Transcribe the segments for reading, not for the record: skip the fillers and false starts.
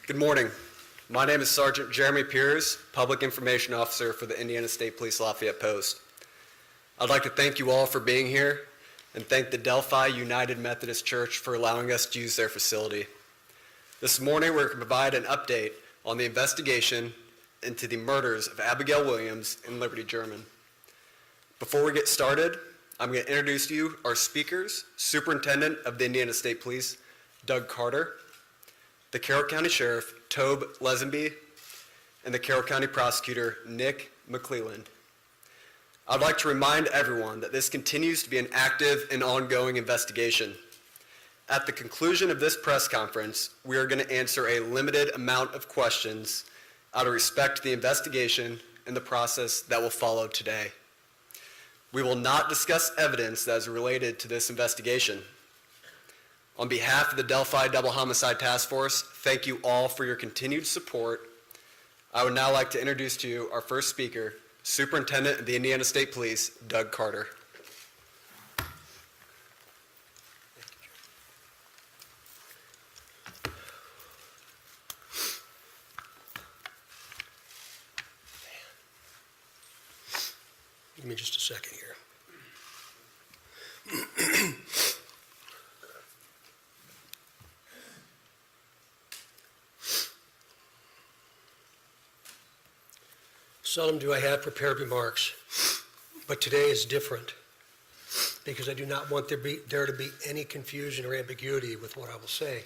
Good morning. My name is Sergeant Jeremy Piers, Public Information Officer for the Indiana State Police Lafayette Post. I'd like to thank you all for being here and thank the Delphi United Methodist Church for allowing us to use their facility. This morning we're going to provide an update on the investigation into the murders of Abigail Williams and Libby German. Before we get started, I'm going to introduce to you our speakers, Superintendent of the Indiana State Police, Doug Carter, the Carroll County Sheriff, Tobe Lesenby, and the Carroll County Prosecutor, Nick McClelland. I'd like to remind everyone that this continues to be an active and ongoing investigation. At the conclusion of this press conference, we are going to answer a limited amount of questions out of respect to the investigation and the process that will follow today. We will not discuss evidence that is related to this investigation. On behalf of the Delphi Double Homicide Task Force, thank you all for your continued support. I would now like to introduce to you our first speaker, Superintendent of the Indiana State Police, Doug Carter. Give me just a second here. Seldom do I have prepared remarks, but today is different because I do not want there to be any confusion or ambiguity with what I will say.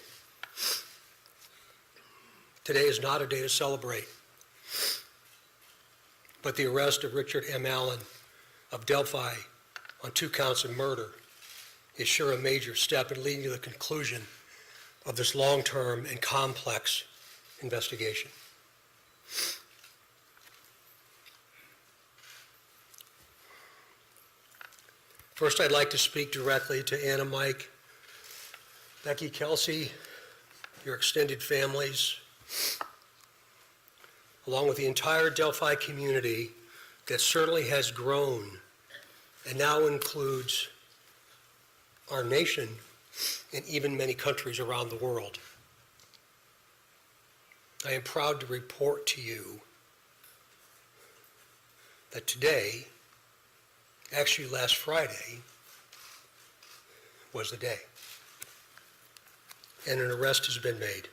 Today is not a day to celebrate, but the arrest of Richard M. Allen of Delphi on 2 counts of murder is sure a major step in leading to the conclusion of this long-term and complex investigation. First, I'd like to speak directly to Anna, Mike, Becky, Kelsey, your extended families, along with the entire Delphi community that certainly has grown and now includes our nation and even many countries around the world. I am proud to report to you that today, actually last Friday, was the day, and an arrest has been made.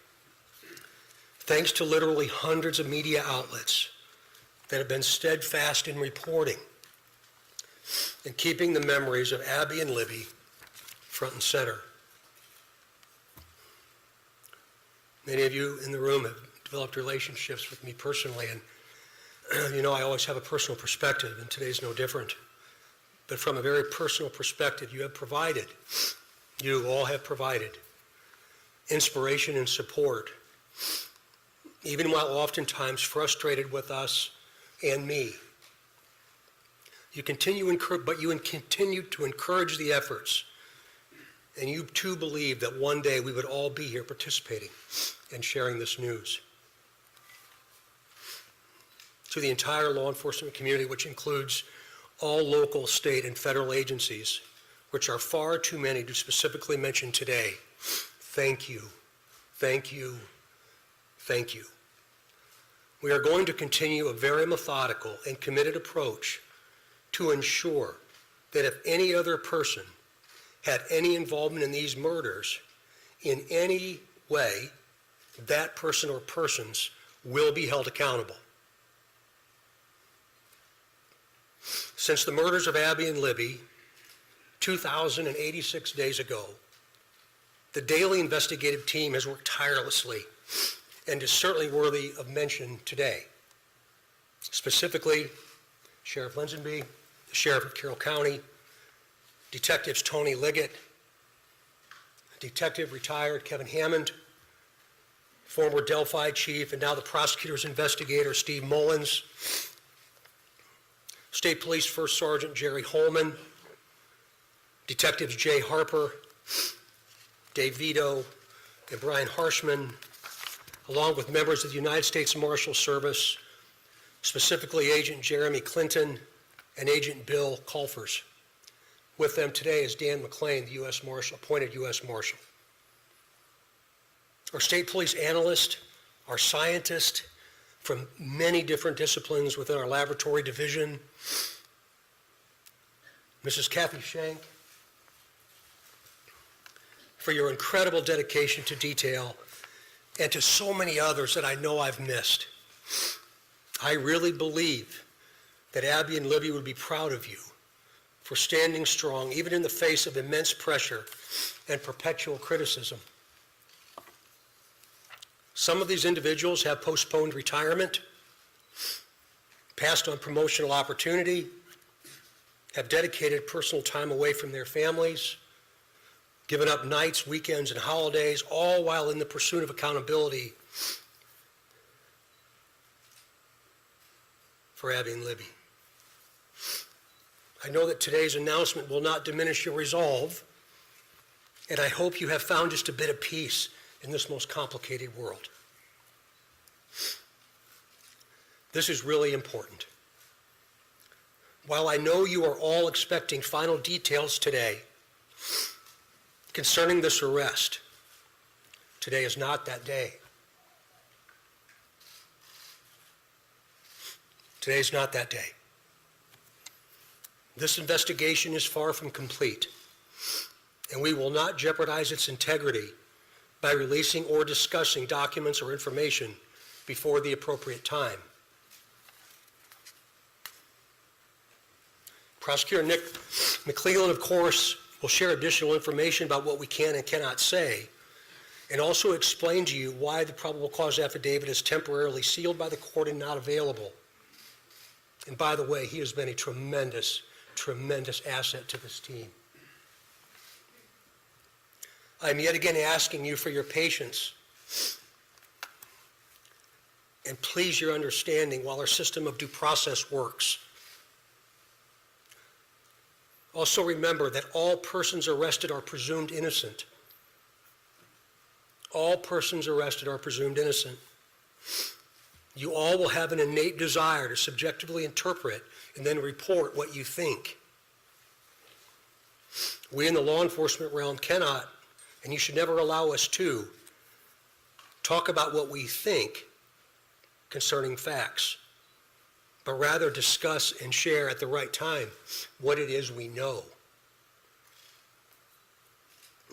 Thanks to literally hundreds of media outlets that have been steadfast in reporting and keeping the memories of Abby and Libby front and center. Many of you in the room have developed relationships with me personally, and you know I always have a personal perspective, and today's no different. But from a very personal perspective, you all have provided inspiration and support, even while oftentimes frustrated with us and me. You continue to encourage the efforts, and you too believe that one day we would all be here participating and sharing this news. To the entire law enforcement community, which includes all local, state, and federal agencies, which are far too many to specifically mention today, thank you, thank you, thank you. We are going to continue a very methodical and committed approach to ensure that if any other person had any involvement in these murders in any way, that person or persons will be held accountable. Since the murders of Abby and Libby, 2,086 days ago, the daily investigative team has worked tirelessly and is certainly worthy of mention today. Specifically, Sheriff Lesenby, the Sheriff of Carroll County, Detectives Tony Liggett, Detective retired Kevin Hammond, former Delphi Chief and now the prosecutor's investigator Steve Mullins, State Police First Sergeant Jerry Holman, Detectives Jay Harper, Dave Vito, and Brian Harshman, along with members of the United States Marshal Service, specifically Agent Jeremy Clinton and Agent Bill Culfers. With them today is Dan McLean, the U.S. Marshal, appointed U.S. Marshal. Our state police analyst, our scientists from many different disciplines within our laboratory division, Mrs. Kathy Shank, for your incredible dedication to detail, and to so many others that I know I've missed. I really believe that Abby and Libby would be proud of you for standing strong, even in the face of immense pressure and perpetual criticism. Some of these individuals have postponed retirement, passed on promotional opportunity, have dedicated personal time away from their families, given up nights, weekends, and holidays, all while in the pursuit of accountability for Abby and Libby. I know that today's announcement will not diminish your resolve, and I hope you have found just a bit of peace in this most complicated world. This is really important. While I know you are all expecting final details today concerning this arrest, today is not that day. Today is not that day. This investigation is far from complete, and we will not jeopardize its integrity by releasing or discussing documents or information before the appropriate time. Prosecutor Nick McClellan, of course, will share additional information about what we can and cannot say, and also explain to you why the probable cause affidavit is temporarily sealed by the court and not available. And by the way, he has been a tremendous asset to this team. I'm yet again asking you for your patience and please your understanding while our system of due process works. Also remember that all persons arrested are presumed innocent. All persons arrested are presumed innocent. You all will have an innate desire to subjectively interpret and then report what you think. We in the law enforcement realm cannot, and you should never allow us to, talk about what we think concerning facts, but rather discuss and share at the right time what it is we know.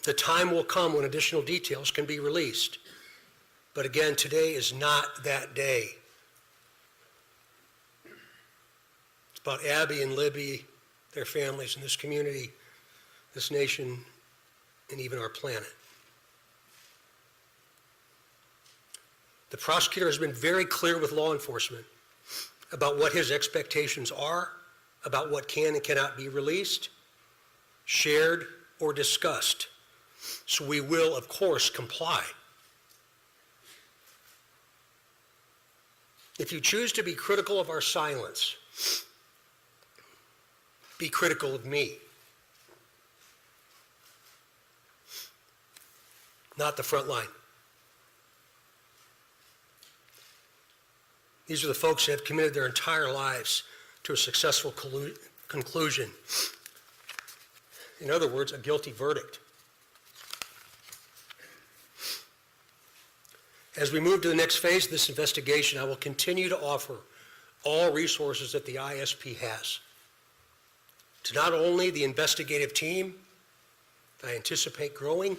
The time will come when additional details can be released. But again, today is not that day. It's about Abby and Libby, their families, and this community, this nation, and even our planet. The prosecutor has been very clear with law enforcement about what his expectations are, about what can and cannot be released, shared, or discussed. So we will, of course, comply. If you choose to be critical of our silence, be critical of me, not the front line. These are the folks that have committed their entire lives to a successful conclusion. In other words, a guilty verdict. As we move to the next phase of this investigation, I will continue to offer all resources that the ISP has to not only the investigative team that I anticipate growing,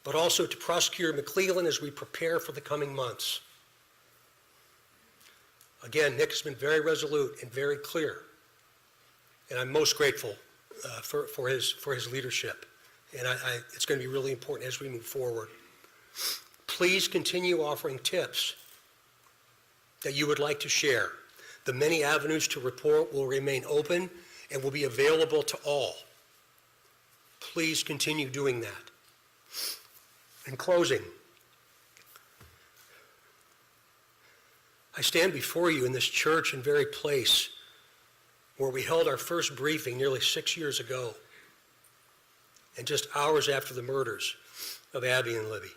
but also to Prosecutor McClellan as we prepare for the coming months. Again, Nick has been very resolute and very clear, and I'm most grateful for his leadership. And it's going to be really important as we move forward. Please continue offering tips that you would like to share. The many avenues to report will remain open and will be available to all. Please continue doing that. In closing, I stand before you in this church and very place where we held our first briefing nearly 6 years ago, and just hours after the murders of Abby and Libby.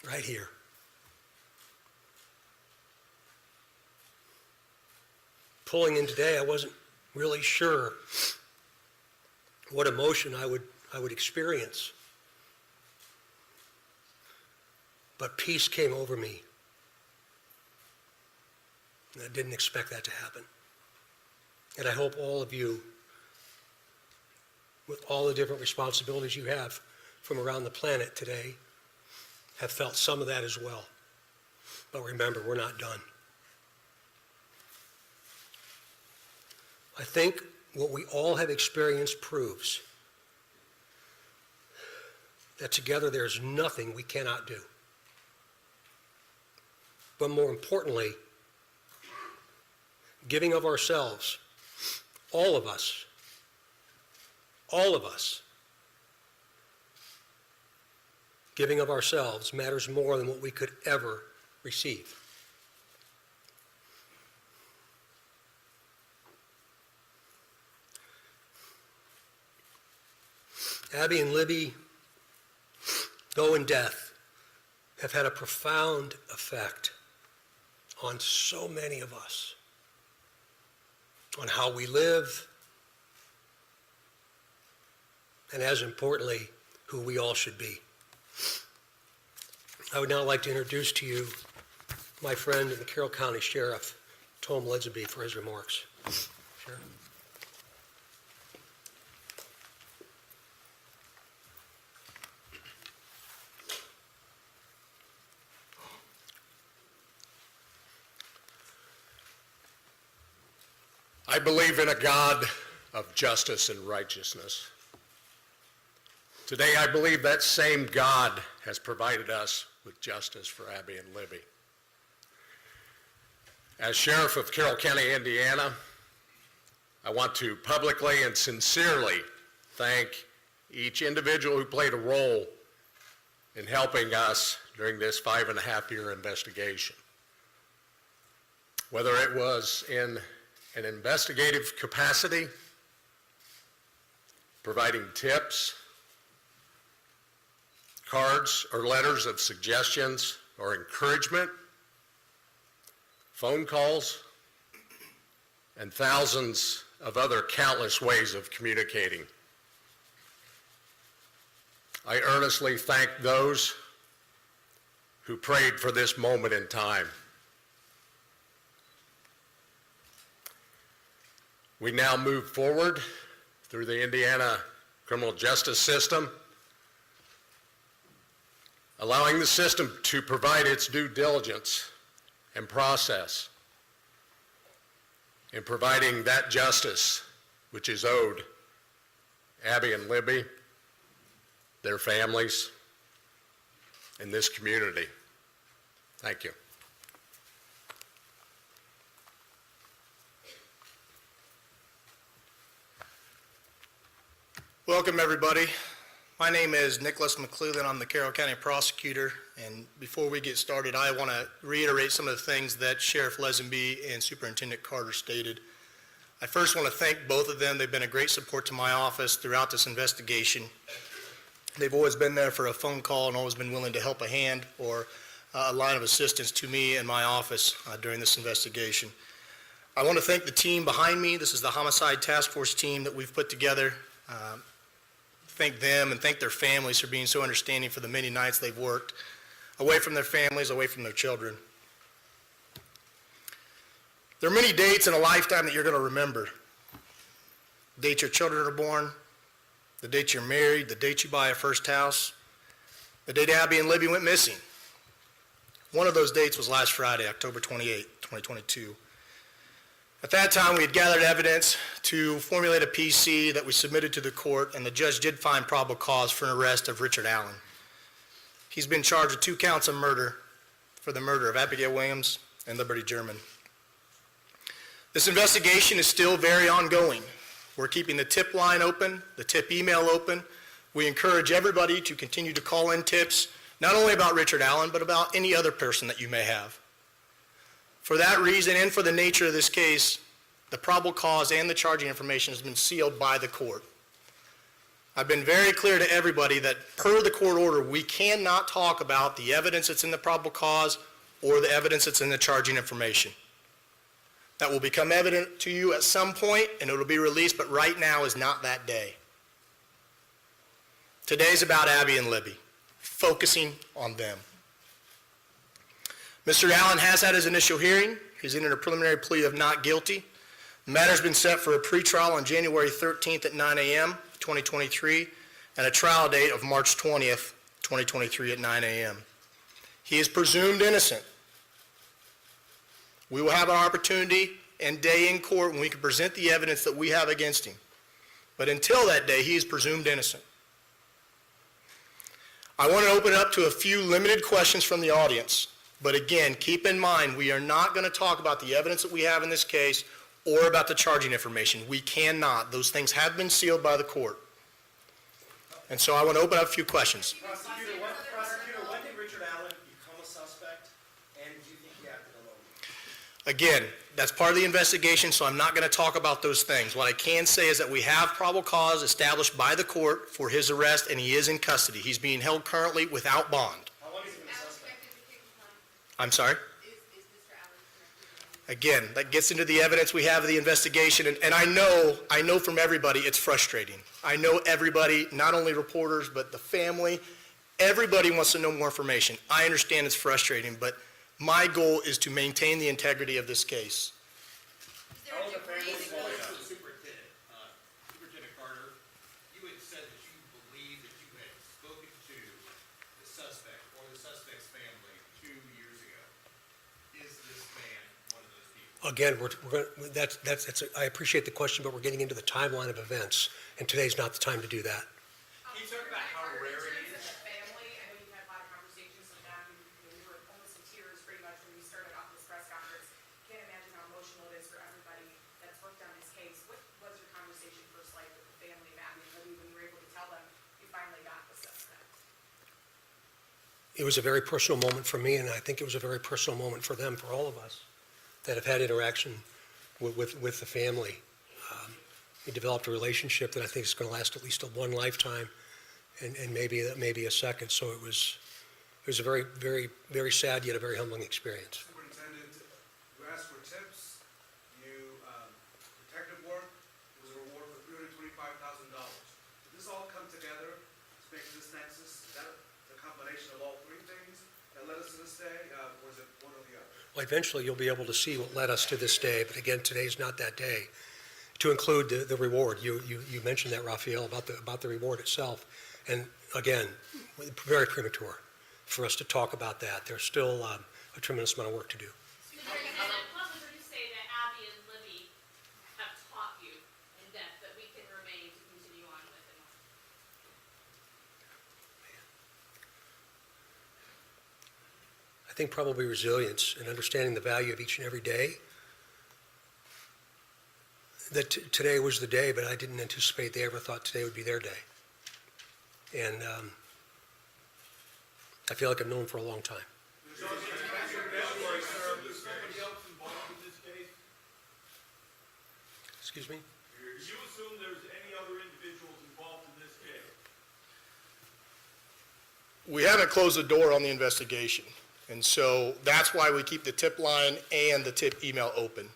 Right here. Pulling in today, I wasn't really sure what emotion I would experience. but peace came over me. And I didn't expect that to happen. And I hope all of you, with all the different responsibilities you have from around the planet today, have felt some of that as well. But remember, we're not done. I think what we all have experienced proves that together there's nothing we cannot do. But more importantly, giving of ourselves, all of us, giving of ourselves matters more than what we could ever receive. Abby and Libby, though in death, have had a profound effect on so many of us, on how we live, and as importantly, who we all should be. I would now like to introduce to you my friend and the Carroll County Sheriff, Tom Lidsby, for his remarks. Sheriff. I believe in a God of justice and righteousness. Today, I believe that same God has provided us with justice for Abby and Libby. As Sheriff of Carroll County, Indiana, I want to publicly and sincerely thank each individual who played a role in helping us during this 5.5-year investigation. Whether it was in an investigative capacity, providing tips, cards or letters of suggestions or encouragement, phone calls, and thousands of other countless ways of communicating. I earnestly thank those who prayed for this moment in time. We now move forward through the Indiana criminal justice system, allowing the system to provide its due diligence and process in providing that justice which is owed Abby and Libby, their families, and this community. Thank you. Welcome, everybody. My name is Nicholas McClellan. I'm the Carroll County Prosecutor, and before we get started, I want to reiterate some of the things that Sheriff Lesenby and Superintendent Carter stated. I first want to thank both of them. They've been a great support to my office throughout this investigation. They've always been there for a phone call and always been willing to help a hand or a line of assistance to me and my office during this investigation. I want to thank the team behind me. This is the Homicide Task Force team that we've put together. Thank them and thank their families for being so understanding for the many nights they've worked away from their families, away from their children. There are many dates in a lifetime that you're going to remember. The date your children are born, the date you're married, the date you buy a first house, the date Abby and Libby went missing. One of those dates was last Friday, October 28, 2022. At that time, we had gathered evidence to formulate a PC that we submitted to the court, and the judge did find probable cause for an arrest of Richard Allen. He's been charged with 2 counts of murder for the murder of Abigail Williams and Libby German. This investigation is still very ongoing. We're keeping the tip line open, the tip email open. We encourage everybody to continue to call in tips, not only about Richard Allen, but about any other person that you may have. For that reason and for the nature of this case, the probable cause and the charging information has been sealed by the court. I've been very clear to everybody that per the court order, we cannot talk about the evidence that's in the probable cause or the evidence that's in the charging information. That will become evident to you at some point and it'll be released, but right now is not that day. Today's about Abby and Libby, focusing on them. Mr. Allen has had his initial hearing. He's entered a preliminary plea of not guilty. The matter's been set for a pretrial on January 13th at 9 a.m., 2023, and a trial date of March 20th, 2023 at 9 a.m. He is presumed innocent. We will have an opportunity and day in court when we can present the evidence that we have against him. But until that day, he is presumed innocent. I want to open it up to a few limited questions from the audience. But again, keep in mind, we are not going to talk about the evidence that we have in this case or about the charging information. We cannot. Those things have been sealed by the court. And so I want to open up a few questions. Prosecutor, when did Richard Allen become a suspect, and do you think he acted alone? Again, that's part of the investigation, so I'm not going to talk about those things. What I can say is that we have probable cause established by the court for his arrest, and he is in custody. He's being held currently without bond. How long has he been a suspect? I'm sorry? Is Mr. Allen connected? Again, that gets into the evidence we have of the investigation, and I know from everybody it's frustrating. I know everybody, not only reporters, but the family, everybody wants to know more information. I understand it's frustrating, but my goal is to maintain the integrity of this case. Is there a degree that goes? Superintendent, Superintendent Carter, you had said that you believe that you had spoken to the suspect or the suspect's family 2 years ago. Is this man one of those people? Again, I appreciate the question, but we're getting into the timeline of events, and today's not the time to do that. Can you talk about how rare it In terms is? of the family, I know you've had a lot of conversations with them, you were almost in tears pretty much when you started off this press conference. Can't imagine how emotional it is for everybody that's worked on this case. What was your conversation first like with the family of Abby and Libby when you were able to tell them you finally got the suspect? It was a very personal moment for me, and I think it was a very personal moment for them, for all of us that have had interaction with the family. We developed a relationship that I think is going to last at least one lifetime, and maybe a second. So it was a very, very, very sad yet a very humbling experience. Superintendent, you asked for tips, detective work, was a reward for $325,000. Did this all come together to make this nexus? Is that the combination of all three things that led us to this day, or is it one or the other? Well, eventually you'll be able to see what led us to this day, but again, today's not that day. To include the reward, you mentioned that, Raphael, about the reward itself, and again, very premature for us to talk about that. There's still a tremendous amount of work to do. Superintendent, what would you say that Abby and Libby have taught you in depth that we can remain to continue on with in life? I think probably resilience and understanding the value of each and every day. That today was the day, but I didn't anticipate they ever thought today would be their day. And I feel like I've known them for a long time. Excuse me? Do you assume there's any other individuals involved in this case? We haven't closed the door on the investigation, and so that's why we keep the tip line and the tip email open.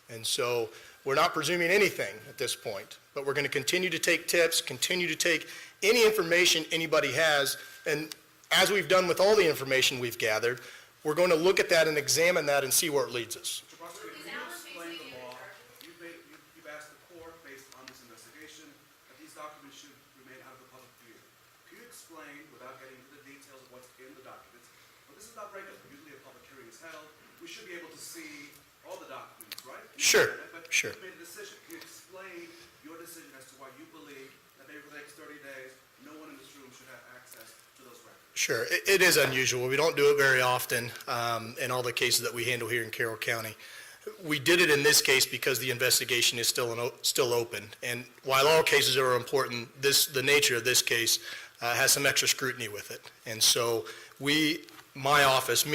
And so we're not presuming anything at this point, but we're going to continue to take tips, continue to take any information anybody has, and as we've done with all the information we've gathered, we're going to look at that and examine that and see where it leads us. Mr. Prosecutor, Is can you Allen explain facing the any law? charges? You've asked the court, based on this investigation, that these documents should remain out of the public view. Can you explain, without getting into the details of what's in the documents, but this is not regular, usually a public hearing is held, we should be able to see all the documents, right? Sure, But sure. you made a decision. Can you explain your decision as to why you believe that maybe for the next 30 days, no one in this room should have access to those records? Sure, it is unusual. We don't do it very often in all the cases that we handle here in Carroll County. We did it in this case because the investigation is still open. And while all cases are important, the nature of this case has some extra scrutiny with it. And so my office,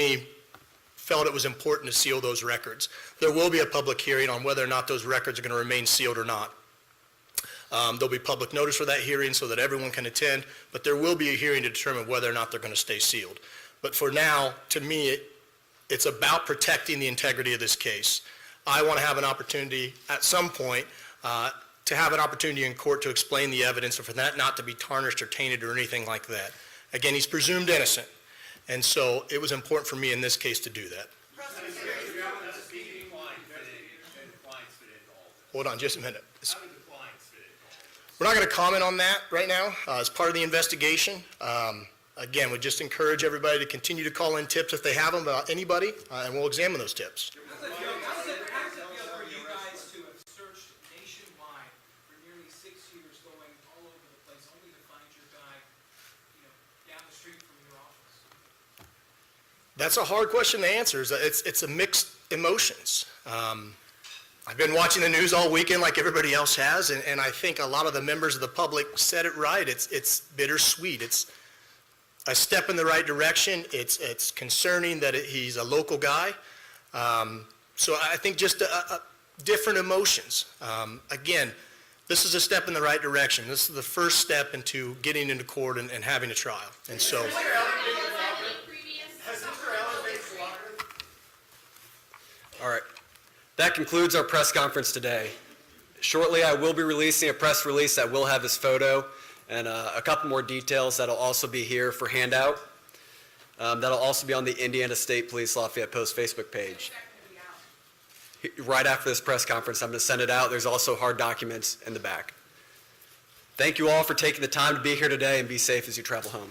felt it was important to seal those records. There will be a public hearing on whether or not those records are going to remain sealed or not. There'll be public notice for that hearing so that everyone can attend, but there will be a hearing to determine whether or not they're going to stay sealed. But for now, to me, it's about protecting the integrity of this case. I want to have an opportunity at some point to have an opportunity in court to explain the evidence and for that not to be tarnished or tainted or anything like that. Again, he's presumed innocent. And so it was important for me in this case to do that. Hold on just a minute. We're not going to comment on that right now as part of the investigation. Again, we just encourage everybody to continue to call in tips if they have them about anybody, and we'll examine those tips. How does it feel for you guys to have searched nationwide for nearly 6 years, going all over the place, only to find your guy, down the street from your office? That's a hard question to answer. It's a mixed emotions. I've been watching the news all weekend like everybody else has, and I think a lot of the members of the public said it right. It's bittersweet. It's a step in the right direction. It's concerning that he's a local guy. So I think just different emotions. Again, this is a step in the right direction. This is the first step into getting into court and having a trial. And so. All right. That concludes our press conference today. Shortly, I will be releasing a press release that will have his photo and a couple more details that'll also be here for handout. That'll also be on the Indiana State Police Lafayette Post Facebook page. Right after this press conference, I'm going to send it out. There's also hard documents in the back. Thank you all for taking the time to be here today, and be safe as you travel home.